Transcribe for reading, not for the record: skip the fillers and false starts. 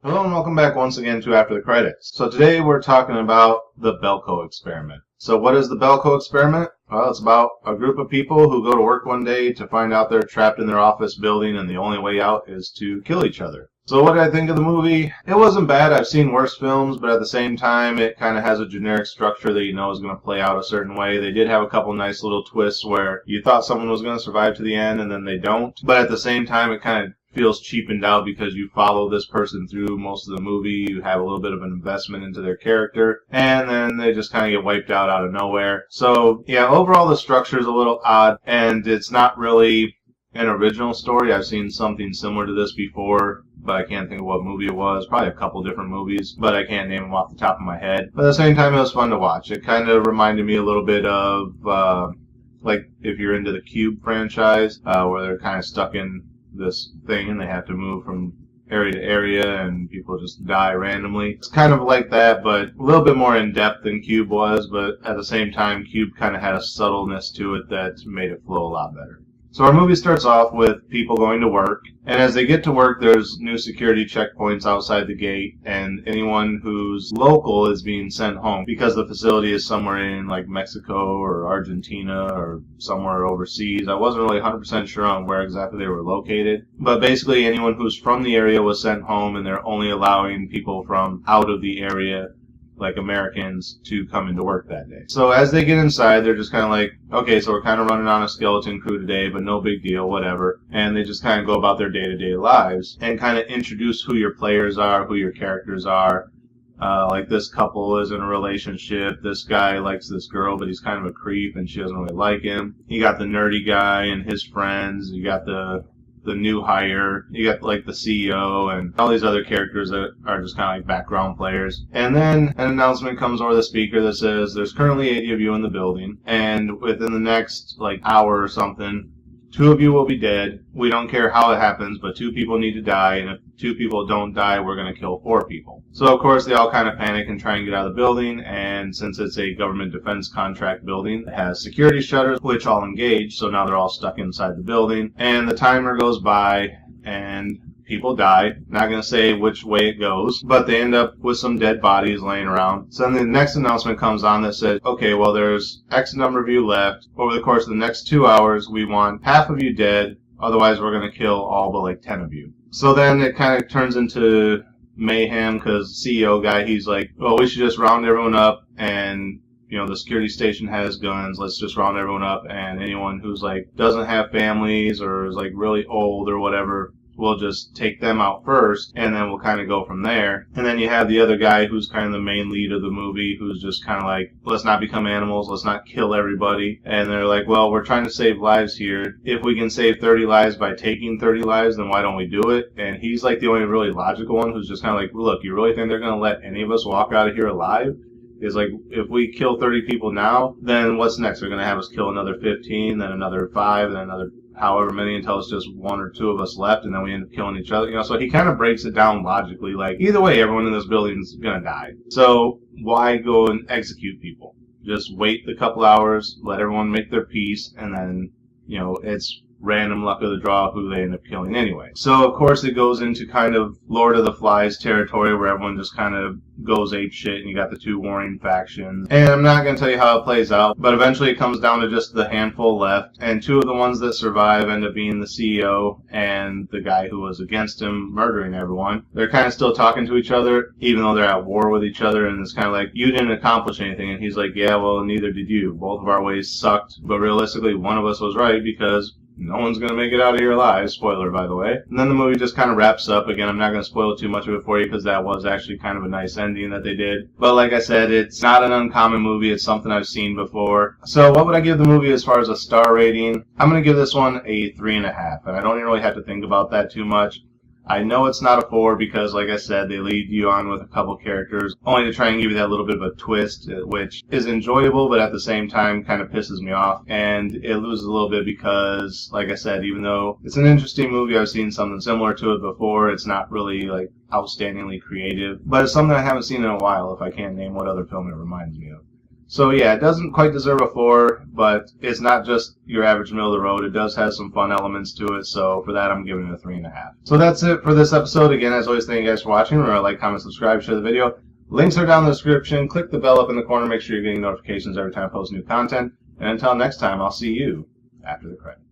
Hello and welcome back once again to After the Credits. So today we're talking about the Belko Experiment. So what is the Belko Experiment? Well, it's about a group of people who go to work one day to find out they're trapped in their office building and the only way out is to kill each other. So what did I think of the movie? It wasn't bad. I've seen worse films, but at the same time, it kind of has a generic structure that you know is going to play out a certain way. They did have a couple nice little twists where you thought someone was going to survive to the end and then they don't. But at the same time, it kind of feels cheapened out because you follow this person through most of the movie. You have a little bit of an investment into their character, and then they just kind of get wiped out of nowhere. So yeah, overall the structure is a little odd, and it's not really an original story. I've seen something similar to this before, but I can't think of what movie it was. Probably a couple different movies, but I can't name them off the top of my head. But at the same time, it was fun to watch. It kind of reminded me a little bit of like if you're into the Cube franchise, where they're kind of stuck in this thing and they have to move from area to area and people just die randomly. It's kind of like that, but a little bit more in depth than Cube was, but at the same time Cube kind of had a subtleness to it that made it flow a lot better. So our movie starts off with people going to work, and as they get to work there's new security checkpoints outside the gate, and anyone who's local is being sent home because the facility is somewhere in like Mexico or Argentina or somewhere overseas. I wasn't really 100% sure on where exactly they were located, but basically anyone who's from the area was sent home, and they're only allowing people from out of the area, like Americans, to come into work that day. So as they get inside, they're just kind of like, okay, so we're kind of running on a skeleton crew today, but no big deal, whatever. And they just kind of go about their day-to-day lives and kind of introduce who your players are, who your characters are. Like this couple is in a relationship. This guy likes this girl, but he's kind of a creep and she doesn't really like him. You got the nerdy guy and his friends. You got the new hire, you got like the CEO and all these other characters that are just kind of like background players. And then an announcement comes over the speaker that says there's currently 80 of you in the building, and within the next like hour or something, 2 of you will be dead. We don't care how it happens, but 2 people need to die, and if 2 people don't die, we're going to kill 4 people. So of course they all kind of panic and try and get out of the building, and since it's a government defense contract building, it has security shutters which all engage, so now they're all stuck inside the building, and the timer goes by and people die. Not going to say which way it goes, but they end up with some dead bodies laying around. So then the next announcement comes on that says, okay, well there's X number of you left. Over the course of the next 2 hours, we want half of you dead, otherwise we're going to kill all but like 10 of you. So then it kind of turns into mayhem because the CEO guy, he's like, well, we should just round everyone up, and you know, the security station has guns, let's just round everyone up, and anyone who's like doesn't have families or is like really old or whatever, we'll just take them out first, and then we'll kind of go from there. And then you have the other guy who's kind of the main lead of the movie, who's just kind of like, let's not become animals, let's not kill everybody. And they're like, well, we're trying to save lives here. If we can save 30 lives by taking 30 lives, then why don't we do it? And he's like the only really logical one who's just kind of like, look, you really think they're going to let any of us walk out of here alive? Is like, if we kill 30 people now, then what's next? They're going to have us kill another 15, then another 5, then another however many until it's just 1 or 2 of us left, and then we end up killing each other. You know, so he kind of breaks it down logically, like either way, everyone in this building is gonna die. So why go and execute people? Just wait the couple hours, let everyone make their peace, and then, you know, it's random luck of the draw who they end up killing anyway. So of course it goes into kind of Lord of the Flies territory where everyone just kind of goes ape shit, and you got the 2 warring factions. And I'm not going to tell you how it plays out, but eventually it comes down to just the handful left, and 2 of the ones that survive end up being the CEO and the guy who was against him murdering everyone. They're kind of still talking to each other even though they're at war with each other, and it's kind of like, you didn't accomplish anything, and he's like, yeah, well, neither did you. Both of our ways sucked, but realistically one of us was right because no one's going to make it out of here alive. Spoiler, by the way. And then the movie just kind of wraps up. Again, I'm not going to spoil too much of it for you because that was actually kind of a nice ending that they did. But like I said, it's not an uncommon movie. It's something I've seen before. So what would I give the movie as far as a star rating? I'm going to give this one a 3.5. And I don't even really have to think about that too much. I know it's not a 4 because, like I said, they lead you on with a couple characters, only to try and give you that little bit of a twist, which is enjoyable, but at the same time kind of pisses me off. And it loses a little bit because, like I said, even though it's an interesting movie, I've seen something similar to it before, it's not really, like, outstandingly creative. But it's something I haven't seen in a while, if I can't name what other film it reminds me of. So yeah, it doesn't quite deserve a 4, but it's not just your average middle of the road. It does have some fun elements to it, so for that I'm giving it a 3.5. So that's it for this episode. Again, as always, thank you guys for watching. Remember to like, comment, subscribe, share the video. Links are down in the description. Click the bell up in the corner. Make sure you're getting notifications every time I post new content. And until next time, I'll see you after the credits.